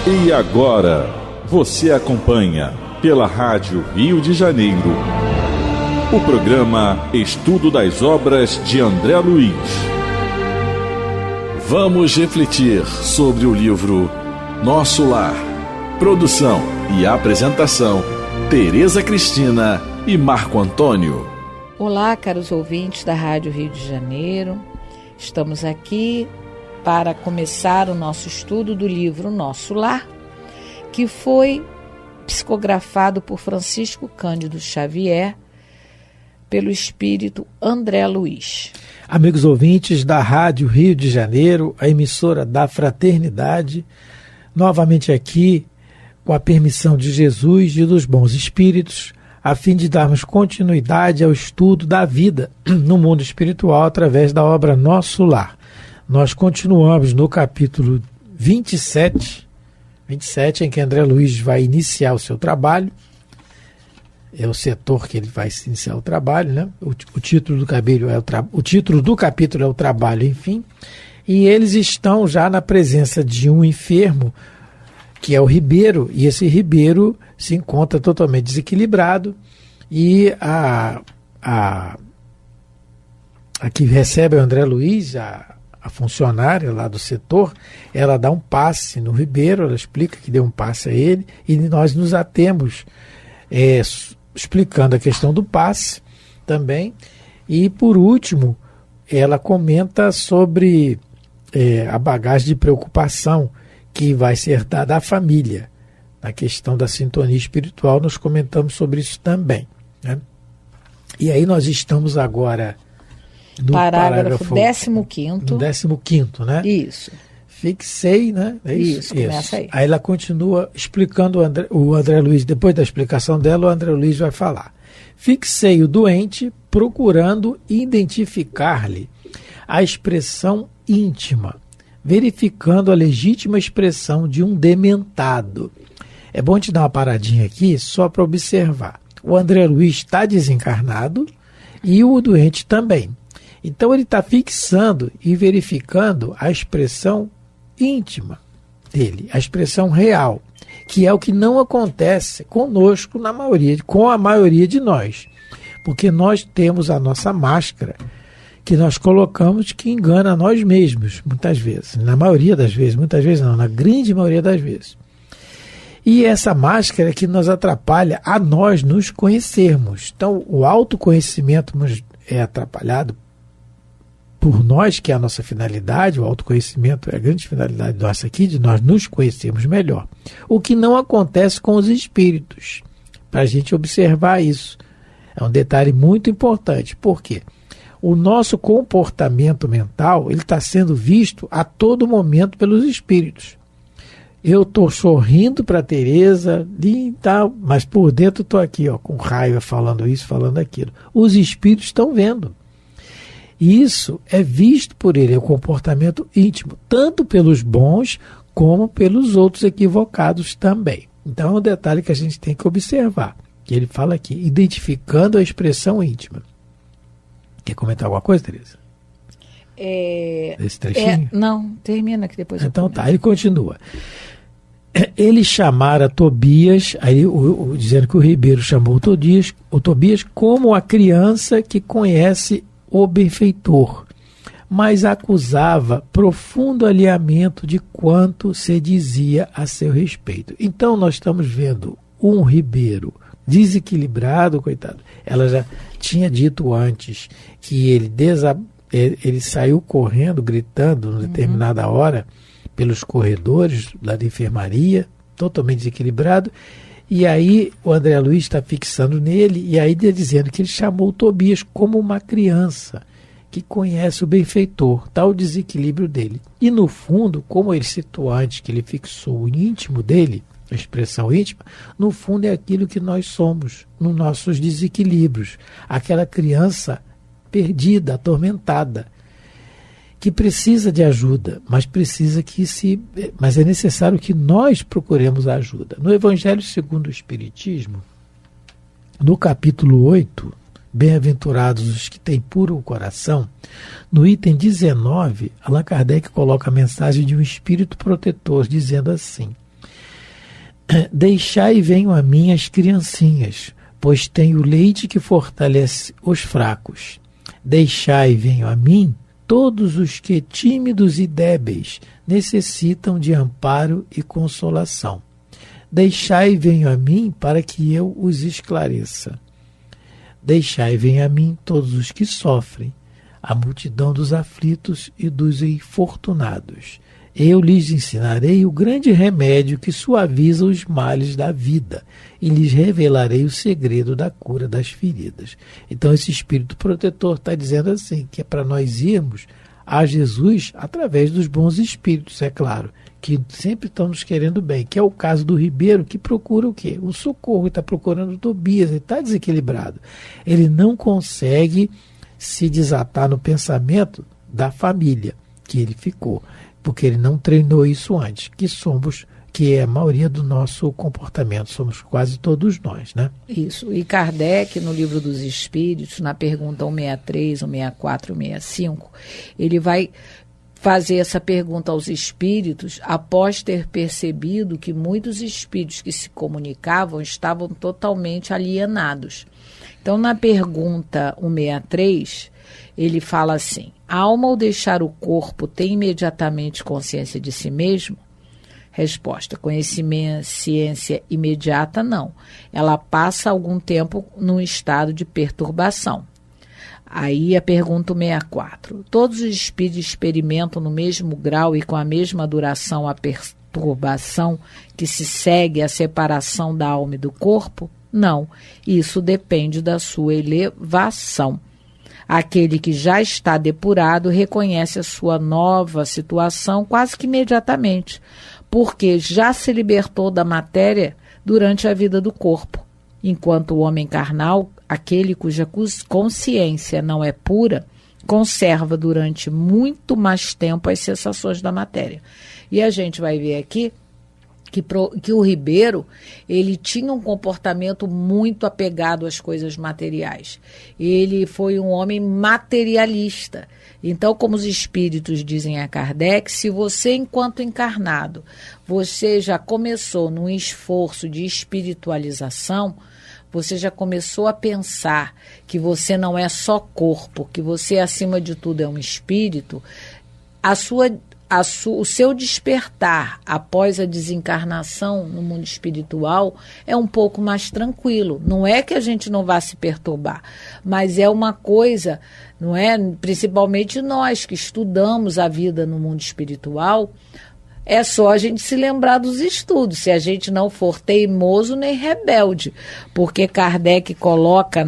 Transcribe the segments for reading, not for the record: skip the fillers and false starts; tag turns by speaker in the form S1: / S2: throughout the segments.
S1: E agora, você acompanha pela Rádio Rio de Janeiro o programa Estudo das Obras de André Luiz. Vamos refletir sobre o livro Nosso Lar. Produção e apresentação, Tereza Cristina e Marco Antônio.
S2: Olá, caros ouvintes da Rádio Rio de Janeiro. Estamos aqui para começar o nosso estudo do livro Nosso Lar, que foi psicografado por Francisco Cândido Xavier, pelo espírito André Luiz.
S3: Amigos ouvintes da Rádio Rio de Janeiro, a emissora da Fraternidade, novamente aqui com a permissão de Jesus e dos bons espíritos, a fim de darmos continuidade ao estudo da vida no mundo espiritual através da obra Nosso Lar. Nós continuamos no capítulo 27, em que André Luiz vai iniciar o seu trabalho. É o setor que ele vai iniciar o trabalho, né? O título do capítulo é o trabalho, enfim. E eles estão já na presença de um enfermo, que é o Ribeiro, e esse Ribeiro se encontra totalmente desequilibrado, e a que recebe o André Luiz, a funcionária lá do setor, ela dá um passe no Ribeiro, ela explica que deu um passe a ele, e nós nos atemos explicando a questão do passe também. E por último, ela comenta sobre a bagagem de preocupação que vai ser dada à família. Na questão da sintonia espiritual, nós comentamos sobre isso também, né? E aí nós estamos agora no parágrafo 15º. No 15º, né?
S2: Isso.
S3: Fixei, né? É
S2: isso. Começa aí.
S3: Aí ela continua explicando, o André Luiz, depois da explicação dela, o André Luiz vai falar. Fixei o doente procurando identificar-lhe a expressão íntima, verificando a legítima expressão de um dementado. É bom te dar uma paradinha aqui só para observar. O André Luiz está desencarnado e o doente também. Então ele está fixando e verificando a expressão íntima dele, a expressão real, que é o que não acontece conosco com a maioria de nós, porque nós temos a nossa máscara que nós colocamos que engana nós mesmos, muitas vezes, na maioria das vezes, muitas vezes não, na grande maioria das vezes. E essa máscara que nos atrapalha a nós nos conhecermos. Então o autoconhecimento é atrapalhado por nós, que é a nossa finalidade. O autoconhecimento é a grande finalidade nossa aqui, de nós nos conhecermos melhor. O que não acontece com os espíritos, para a gente observar isso. É um detalhe muito importante. Por quê? O nosso comportamento mental ele está sendo visto a todo momento pelos espíritos. Eu estou sorrindo para a Tereza, mas por dentro estou aqui com raiva, falando isso, falando aquilo. Os espíritos estão vendo. Isso é visto por ele, é o comportamento íntimo, tanto pelos bons como pelos outros equivocados também. Então é um detalhe que a gente tem que observar, que ele fala aqui, identificando a expressão íntima. Quer comentar alguma coisa, Tereza? Esse trechinho?
S2: Não, termina que depois
S3: então tá, ele continua. Ele chamara Tobias, aí dizendo que o Ribeiro chamou o Tobias como a criança que conhece o benfeitor, mas acusava profundo alheamento de quanto se dizia a seu respeito. Então nós estamos vendo um Ribeiro desequilibrado, coitado. Ela já tinha dito antes que ele saiu correndo, gritando, numa determinada hora, pelos corredores lá da enfermaria, totalmente desequilibrado. E aí o André Luiz está fixando nele, e aí dizendo que ele chamou o Tobias como uma criança que conhece o benfeitor, tal desequilíbrio dele. E no fundo, como ele citou antes, que ele fixou o íntimo dele, a expressão íntima, no fundo é aquilo que nós somos, nos nossos desequilíbrios. Aquela criança perdida, atormentada, que precisa de ajuda, mas é necessário que nós procuremos a ajuda. No Evangelho segundo o Espiritismo, no capítulo 8, Bem-aventurados os que têm puro coração, no item 19, Allan Kardec coloca a mensagem de um espírito protetor, dizendo assim: Deixai venham a mim as criancinhas, pois tenho leite que fortalece os fracos. Deixai venham a mim todos os que, tímidos e débeis, necessitam de amparo e consolação. Deixai venham a mim para que eu os esclareça. Deixai venham a mim todos os que sofrem, a multidão dos aflitos e dos infortunados. Eu lhes ensinarei o grande remédio que suaviza os males da vida e lhes revelarei o segredo da cura das feridas. Então esse Espírito protetor está dizendo assim, que é para nós irmos a Jesus através dos bons espíritos, é claro, que sempre estão nos querendo bem, que é o caso do Ribeiro, que procura o quê? O socorro, está procurando o Tobias, ele está desequilibrado. Ele não consegue se desatar no pensamento da família que ele ficou, porque ele não treinou isso antes, que é a maioria do nosso comportamento, somos quase todos nós, né?
S2: Isso, e Kardec, no Livro dos Espíritos, na pergunta 163, 164, 165, ele vai fazer essa pergunta aos espíritos após ter percebido que muitos espíritos que se comunicavam estavam totalmente alienados. Então, na pergunta 163, ele fala assim: a alma, ao deixar o corpo, tem imediatamente consciência de si mesmo? Resposta: conhecimento, ciência imediata, não. Ela passa algum tempo num estado de perturbação. Aí a pergunta 164. Todos os espíritos experimentam no mesmo grau e com a mesma duração a perturbação que se segue à separação da alma e do corpo? Não. Isso depende da sua elevação. Aquele que já está depurado reconhece a sua nova situação quase que imediatamente, porque já se libertou da matéria durante a vida do corpo, enquanto o homem carnal, aquele cuja consciência não é pura, conserva durante muito mais tempo as sensações da matéria. E a gente vai ver aqui que o Ribeiro, ele tinha um comportamento muito apegado às coisas materiais. Ele foi um homem materialista. Então, como os espíritos dizem a Kardec, se você, enquanto encarnado, você já começou num esforço de espiritualização, você já começou a pensar que você não é só corpo, que você, acima de tudo, é um espírito, o seu despertar após a desencarnação no mundo espiritual é um pouco mais tranquilo. Não é que a gente não vá se perturbar, mas é uma coisa, não é? Principalmente nós que estudamos a vida no mundo espiritual, é só a gente se lembrar dos estudos, se a gente não for teimoso nem rebelde, porque Kardec coloca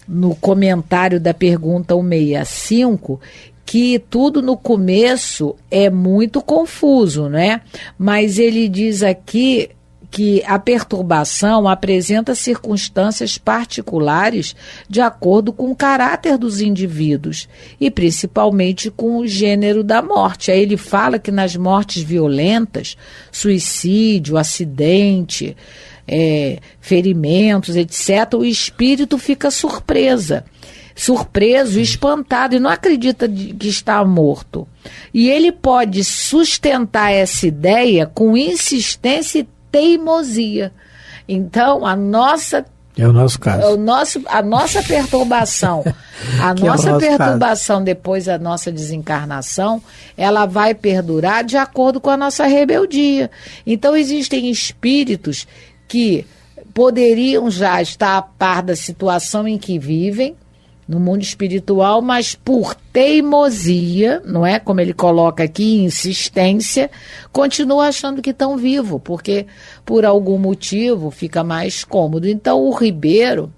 S2: no comentário da pergunta 165 que tudo no começo é muito confuso, né? Mas ele diz aqui que a perturbação apresenta circunstâncias particulares de acordo com o caráter dos indivíduos e principalmente com o gênero da morte. Aí ele fala que nas mortes violentas, suicídio, acidente, ferimentos, etc., o espírito fica surpreso, espantado, e não acredita que está morto. E ele pode sustentar essa ideia com insistência e teimosia. Então, a nossa...
S3: É o nosso caso.
S2: A nossa perturbação, depois da nossa desencarnação, ela vai perdurar de acordo com a nossa rebeldia. Então, existem espíritos que poderiam já estar a par da situação em que vivem, no mundo espiritual, mas por teimosia, não é? Como ele coloca aqui, insistência, continua achando que estão vivos, porque por algum motivo fica mais cômodo. Então o Ribeiro,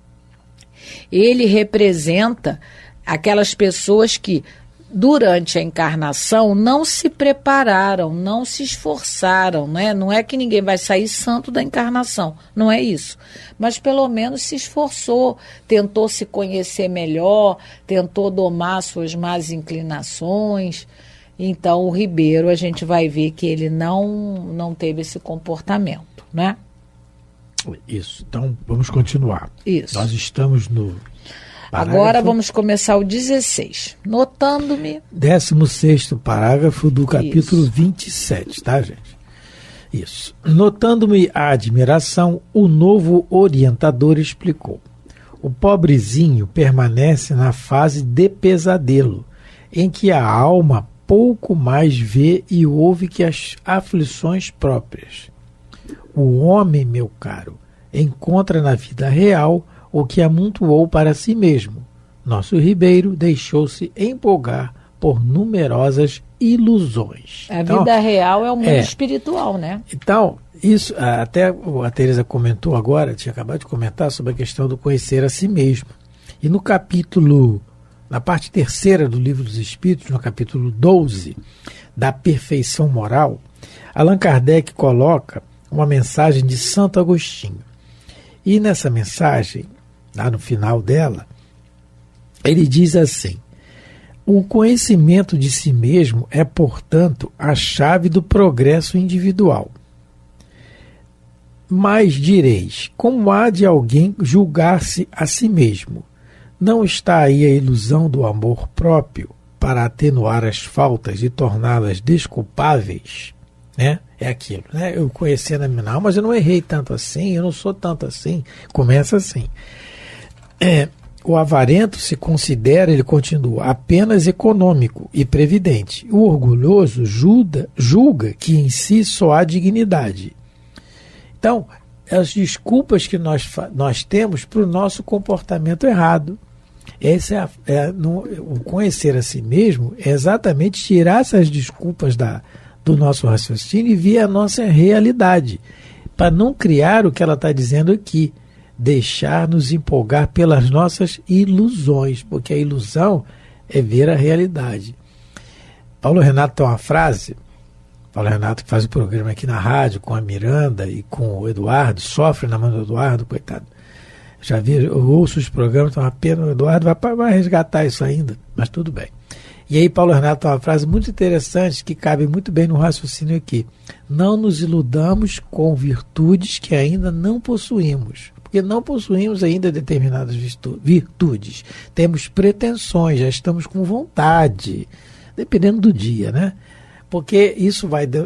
S2: ele representa aquelas pessoas que durante a encarnação não se prepararam, não se esforçaram, né? Não é que ninguém vai sair santo da encarnação, não é isso. Mas pelo menos se esforçou, tentou se conhecer melhor, tentou domar suas más inclinações. Então o Ribeiro, a gente vai ver que ele não teve esse comportamento, né?
S3: Isso, então vamos continuar.
S2: Isso.
S3: Nós estamos no...
S2: Agora vamos começar o 16. Notando-me.
S3: 16º parágrafo do capítulo 27, tá, gente? Isso. Notando-me a admiração, o novo orientador explicou. O pobrezinho permanece na fase de pesadelo, em que a alma pouco mais vê e ouve que as aflições próprias. O homem, meu caro, encontra na vida real o que amontoou para si mesmo. Nosso Ribeiro deixou-se empolgar por numerosas ilusões.
S2: A vida real é o mundo espiritual, né?
S3: Então, isso, até a Teresa comentou agora, tinha acabado de comentar sobre a questão do conhecer a si mesmo. E no capítulo, na parte 3ª do Livro dos Espíritos, no capítulo 12, da perfeição moral, Allan Kardec coloca uma mensagem de Santo Agostinho. E nessa mensagem, lá no final dela, ele diz assim: o conhecimento de si mesmo é, portanto, a chave do progresso individual. Mas direis, como há de alguém julgar-se a si mesmo? Não está aí a ilusão do amor próprio para atenuar as faltas e torná-las desculpáveis? Né? É aquilo, né? Eu conhecendo a minha alma, mas eu não errei tanto assim, eu não sou tanto assim. Começa assim. O avarento se considera, ele continua, apenas econômico e previdente. O orgulhoso julga que em si só há dignidade. Então, as desculpas que nós temos para o nosso comportamento errado. Esse o conhecer a si mesmo é exatamente tirar essas desculpas do nosso raciocínio e ver a nossa realidade, para não criar o que ela está dizendo aqui, deixar-nos empolgar pelas nossas ilusões, porque a ilusão é ver a realidade. Paulo Renato tem uma frase, Paulo Renato que faz o programa aqui na rádio com a Miranda e com o Eduardo, sofre na mão do Eduardo, coitado. Já vi, eu ouço os programas, então uma pena, o Eduardo vai resgatar isso ainda, mas tudo bem. E aí Paulo Renato tem uma frase muito interessante que cabe muito bem no raciocínio aqui. Não nos iludamos com virtudes que ainda não possuímos, porque não possuímos ainda determinadas virtudes. Temos pretensões, já estamos com vontade, dependendo do dia, né? Porque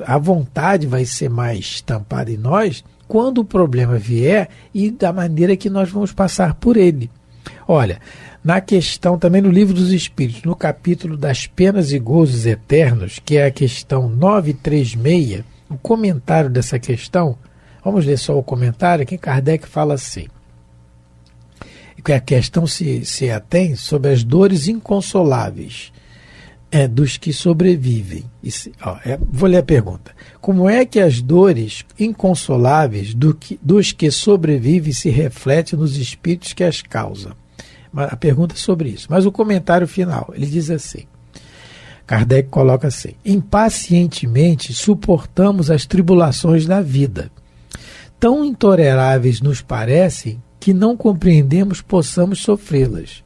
S3: a vontade vai ser mais estampada em nós quando o problema vier e da maneira que nós vamos passar por ele. Olha, na questão também no Livro dos Espíritos, no capítulo das penas e gozos eternos, que é a questão 936, o comentário dessa questão, vamos ler só o comentário, que Kardec fala assim, que a questão se atém sobre as dores inconsoláveis dos que sobrevivem. Vou ler a pergunta. Como é que as dores inconsoláveis dos que sobrevivem se refletem nos espíritos que as causam? A pergunta é sobre isso. Mas o comentário final, ele diz assim, Kardec coloca assim: impacientemente suportamos as tribulações da vida. Tão intoleráveis nos parecem que não compreendemos possamos sofrê-las.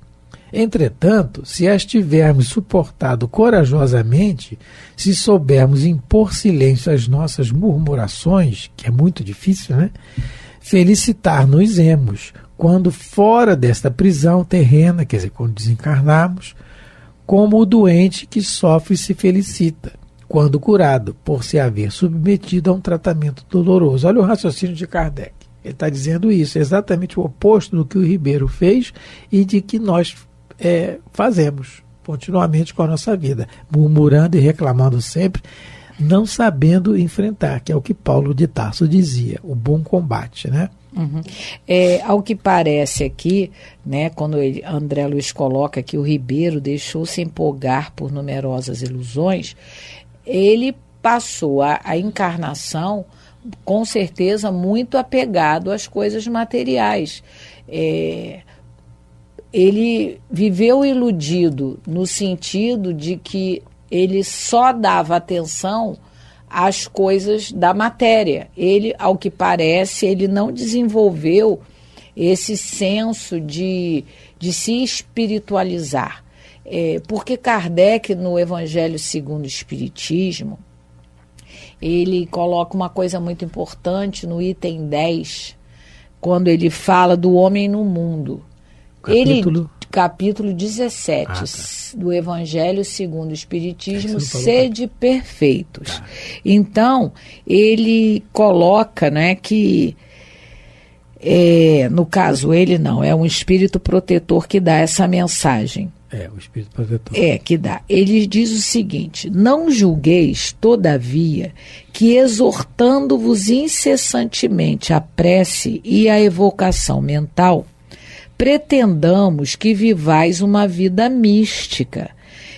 S3: Entretanto, se as tivermos suportado corajosamente, se soubermos impor silêncio às nossas murmurações, que é muito difícil, né? Felicitar-nos-emos quando fora desta prisão terrena, quer dizer, quando desencarnarmos, como o doente que sofre se felicita, quando curado, por se haver submetido a um tratamento doloroso. Olha o raciocínio de Kardec. Ele está dizendo isso, exatamente o oposto do que o Ribeiro fez e de que nós fazemos continuamente com a nossa vida, murmurando e reclamando sempre, não sabendo enfrentar, que é o que Paulo de Tarso dizia, o bom combate, né?
S2: Uhum. Ao que parece aqui, né, quando André Luiz coloca que o Ribeiro deixou-se empolgar por numerosas ilusões, ele passou a encarnação com certeza muito apegado às coisas materiais. Ele viveu iludido no sentido de que ele só dava atenção às coisas da matéria. Ele, ao que parece, ele não desenvolveu esse senso de se espiritualizar. Porque Kardec, no Evangelho segundo o Espiritismo, ele coloca uma coisa muito importante no item 10, quando ele fala do homem no mundo. capítulo 17 do Evangelho segundo o Espiritismo, Sede Perfeitos. Então, ele coloca, né, que, no caso, ele não, é um espírito protetor que dá essa mensagem.
S3: O espírito protetor.
S2: Que dá. Ele diz o seguinte: não julgueis, todavia, que exortando-vos incessantemente a prece e a evocação mental, pretendamos que vivais uma vida mística,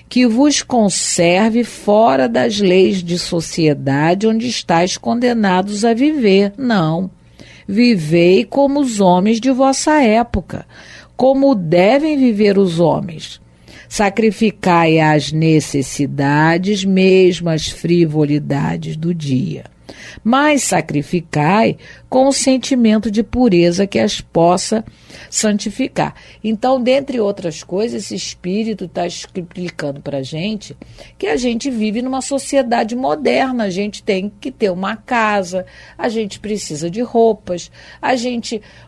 S2: que vos conserve fora das leis de sociedade onde estáis condenados a viver. Não. Vivei como os homens de vossa época, como devem viver os homens. Sacrificai as necessidades, mesmo as frivolidades do dia. Mas sacrificai com o sentimento de pureza que as possa santificar. Então, dentre outras coisas, esse espírito está explicando para a gente que a gente vive numa sociedade moderna, a gente tem que ter uma casa, a gente precisa de roupas,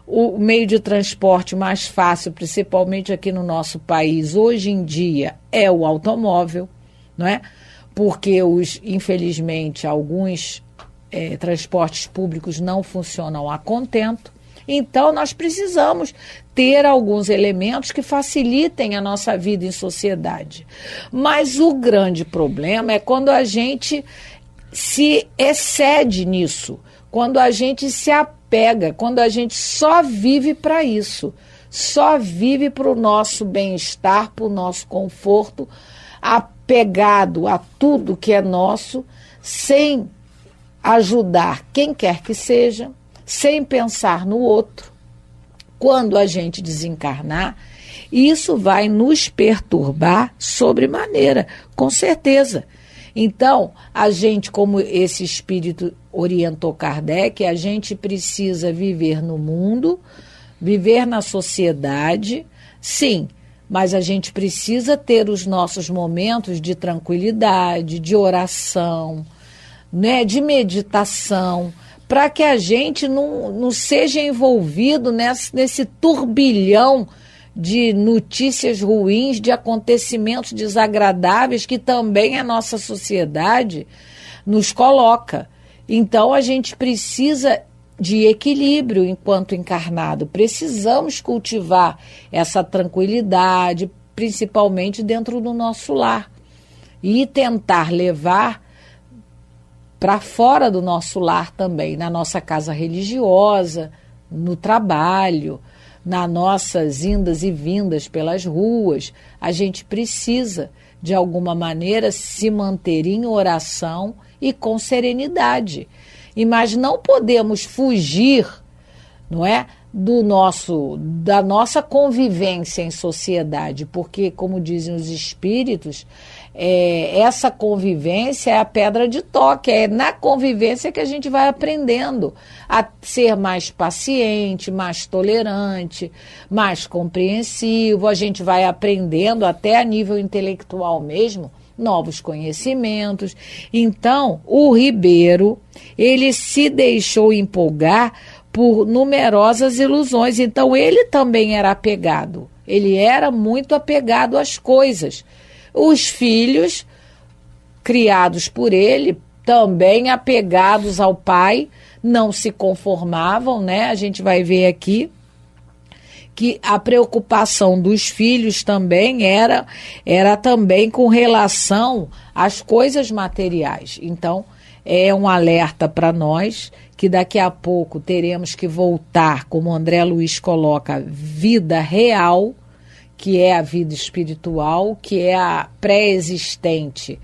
S2: o meio de transporte mais fácil, principalmente aqui no nosso país, hoje em dia, é o automóvel, não é? Porque, infelizmente, alguns transportes públicos não funcionam a contento. Então, nós precisamos ter alguns elementos que facilitem a nossa vida em sociedade. Mas o grande problema é quando a gente se excede nisso, quando a gente se apega, quando a gente só vive para isso, só vive para o nosso bem-estar, para o nosso conforto, apegado a tudo que é nosso, sem ajudar quem quer que seja, sem pensar no outro. Quando a gente desencarnar, isso vai nos perturbar sobremaneira, com certeza. Então, a gente, como esse espírito orientou Kardec, a gente precisa viver no mundo, viver na sociedade, sim, mas a gente precisa ter os nossos momentos de tranquilidade, de oração, né, de meditação, para que a gente não seja envolvido nesse turbilhão de notícias ruins, de acontecimentos desagradáveis que também a nossa sociedade nos coloca. Então, a gente precisa de equilíbrio enquanto encarnado. Precisamos cultivar essa tranquilidade, principalmente dentro do nosso lar, e tentar levar para fora do nosso lar também, na nossa casa religiosa, no trabalho, nas nossas indas e vindas pelas ruas. A gente precisa, de alguma maneira, se manter em oração e com serenidade. Mas não podemos fugir, não é, da nossa convivência em sociedade, porque, como dizem os espíritos, essa convivência é a pedra de toque, é na convivência que a gente vai aprendendo a ser mais paciente, mais tolerante, mais compreensivo, a gente vai aprendendo até a nível intelectual mesmo, novos conhecimentos. Então, o Ribeiro, ele se deixou empolgar por numerosas ilusões, então ele também era apegado, ele era muito apegado às coisas. Os filhos, criados por ele, também apegados ao pai, não se conformavam, né? A gente vai ver aqui que a preocupação dos filhos também era também com relação às coisas materiais. Então, é um alerta para nós que daqui a pouco teremos que voltar, como o André Luiz coloca, vida real, que é a vida espiritual, que é a pré-existente,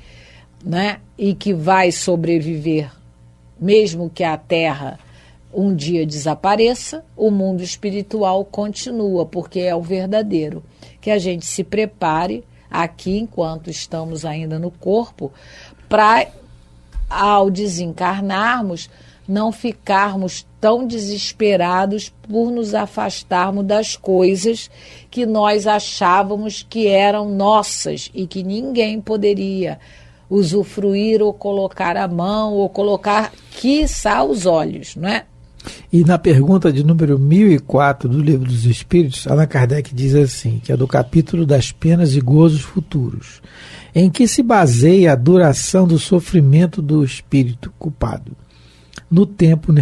S2: né? E que vai sobreviver, mesmo que a Terra um dia desapareça, o mundo espiritual continua, porque é o verdadeiro. Que a gente se prepare aqui, enquanto estamos ainda no corpo, para, ao desencarnarmos, não ficarmos tão desesperados por nos afastarmos das coisas que nós achávamos que eram nossas e que ninguém poderia usufruir ou colocar a mão ou colocar, quiçá, os olhos, não é?
S3: E na pergunta de número 1004 do Livro dos Espíritos, Allan Kardec diz assim, que é do capítulo das penas e gozos futuros, em que se baseia a duração do sofrimento do espírito culpado. No tempo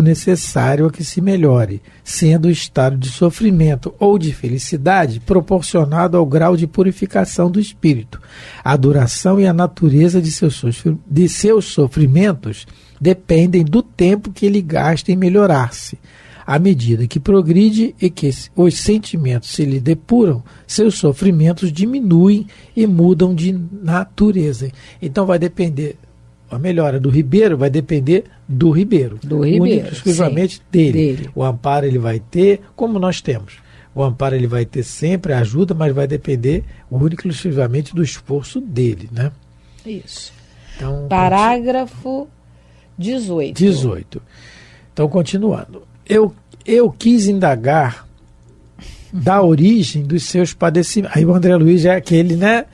S3: necessário a que se melhore, sendo o estado de sofrimento ou de felicidade proporcionado ao grau de purificação do espírito. A duração e a natureza de seus sofrimentos dependem do tempo que ele gasta em melhorar-se. À medida que progride e que os sentimentos se lhe depuram, seus sofrimentos diminuem e mudam de natureza. Então vai depender... A melhora do Ribeiro vai depender do Ribeiro. Único, exclusivamente dele. O amparo ele vai ter, como nós temos. O amparo ele vai ter sempre a ajuda, mas vai depender único, exclusivamente do esforço dele, né?
S2: Isso.
S3: Então,
S2: parágrafo 18.
S3: 18. Então, continuando. Eu quis indagar da origem dos seus padecimentos. Aí o André Luiz é aquele, né?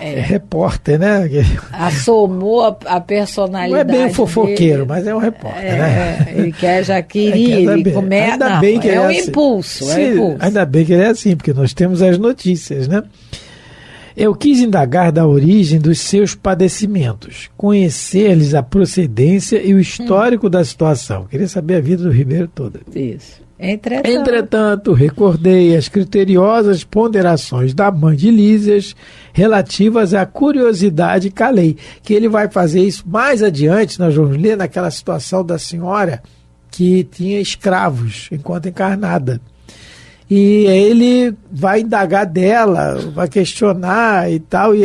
S3: É repórter, né?
S2: Assomou a personalidade.
S3: Não é bem fofoqueiro,
S2: dele.
S3: Mas é um repórter, né?
S2: Ele já queria, ele começa.
S3: Ainda bem que
S2: é
S3: ele
S2: um
S3: assim.
S2: impulso, impulso.
S3: Ainda bem que ele é assim, porque nós temos as notícias, né? Eu quis indagar da origem dos seus padecimentos, conhecer-lhes a procedência e o histórico da situação. Queria saber a vida do Ribeiro toda.
S2: Isso.
S3: Entretanto, recordei as criteriosas ponderações da mãe de Lísias relativas à curiosidade e calei, que ele vai fazer isso mais adiante, nós vamos ler naquela situação da senhora que tinha escravos enquanto encarnada. E ele vai indagar dela, vai questionar e tal, e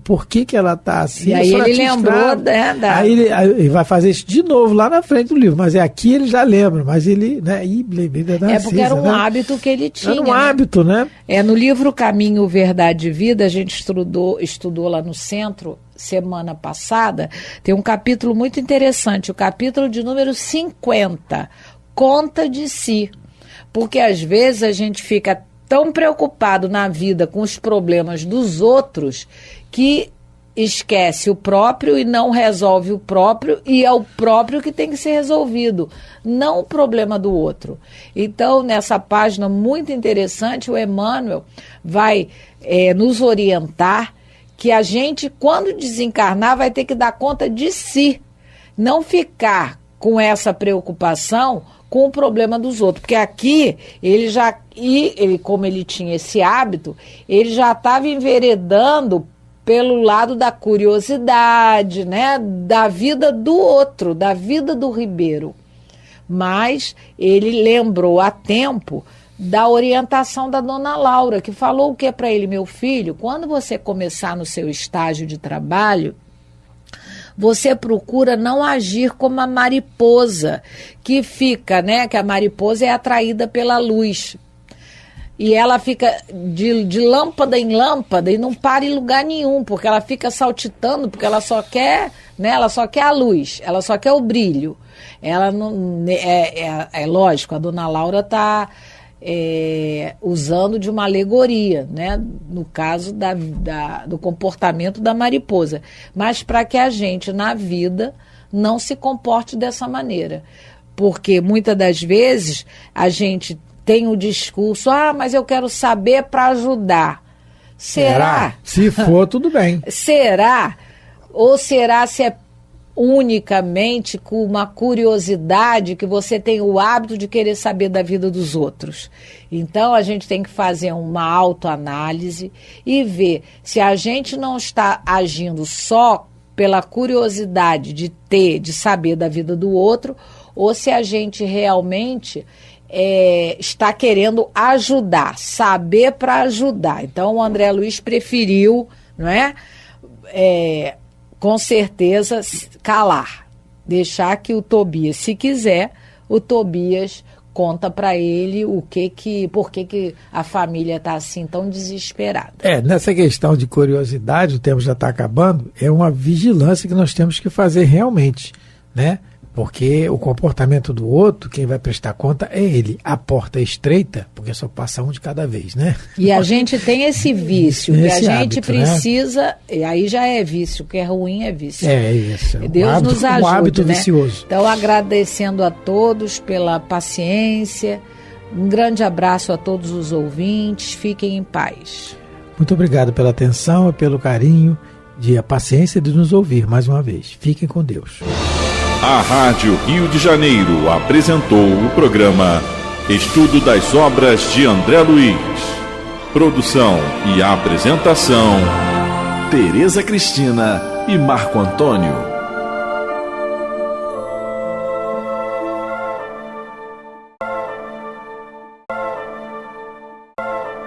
S3: por que ela está assim.
S2: E aí ele lembrou, né?
S3: Aí ele vai fazer isso de novo lá na frente do livro, mas aqui ele já lembra, mas ele, né?
S2: Porque era um hábito que ele tinha.
S3: Era um hábito, né?
S2: No livro Caminho, Verdade e Vida, a gente estudou lá no centro, semana passada, tem um capítulo muito interessante, o capítulo de número 50, Conta de Si. Porque às vezes a gente fica tão preocupado na vida com os problemas dos outros que esquece o próprio e não resolve o próprio, e é o próprio que tem que ser resolvido, não o problema do outro. Então, nessa página muito interessante, o Emmanuel vai nos orientar que a gente, quando desencarnar, vai ter que dar conta de si, não ficar com essa preocupação com o problema dos outros, porque aqui ele como ele tinha esse hábito, ele já estava enveredando pelo lado da curiosidade, né, da vida do outro, da vida do Ribeiro. Mas ele lembrou a tempo da orientação da dona Laura, que falou o que para ele: meu filho, quando você começar no seu estágio de trabalho, você procura não agir como a mariposa, que fica, né? Que a mariposa é atraída pela luz. E ela fica de lâmpada em lâmpada e não para em lugar nenhum, porque ela fica saltitando, porque ela só quer, né? Ela só quer a luz, ela só quer o brilho. Ela não. É lógico, a dona Laura está usando de uma alegoria, né, no caso do comportamento da mariposa, mas para que a gente na vida não se comporte dessa maneira, porque muitas das vezes a gente tem o discurso: mas eu quero saber para ajudar. Será?
S3: Se for, tudo bem.
S2: Será? Ou será se é unicamente com uma curiosidade que você tem o hábito de querer saber da vida dos outros? Então a gente tem que fazer uma autoanálise e ver se a gente não está agindo só pela curiosidade de saber da vida do outro, ou se a gente realmente está querendo ajudar, saber para ajudar. Então o André Luiz preferiu, não é? Com certeza, calar. Deixar que o Tobias, se quiser, o Tobias conta para ele por que a família está assim tão desesperada.
S3: Nessa questão de curiosidade, o tempo já está acabando, é uma vigilância que nós temos que fazer realmente, né? Porque o comportamento do outro, quem vai prestar conta é ele. A porta é estreita, porque só passa um de cada vez, né?
S2: E a gente tem esse vício, que a gente
S3: hábito,
S2: precisa, né? E aí já é vício, o que é ruim é vício.
S3: É isso.
S2: Deus nos ajude,
S3: um hábito
S2: né?
S3: vicioso.
S2: Então, agradecendo a todos pela paciência, um grande abraço a todos os ouvintes, fiquem em paz.
S3: Muito obrigado pela atenção e pelo carinho, a paciência de nos ouvir mais uma vez. Fiquem com Deus.
S1: A Rádio Rio de Janeiro apresentou o programa Estudo das Obras de André Luiz. Produção e apresentação, Tereza Cristina e Marco Antônio.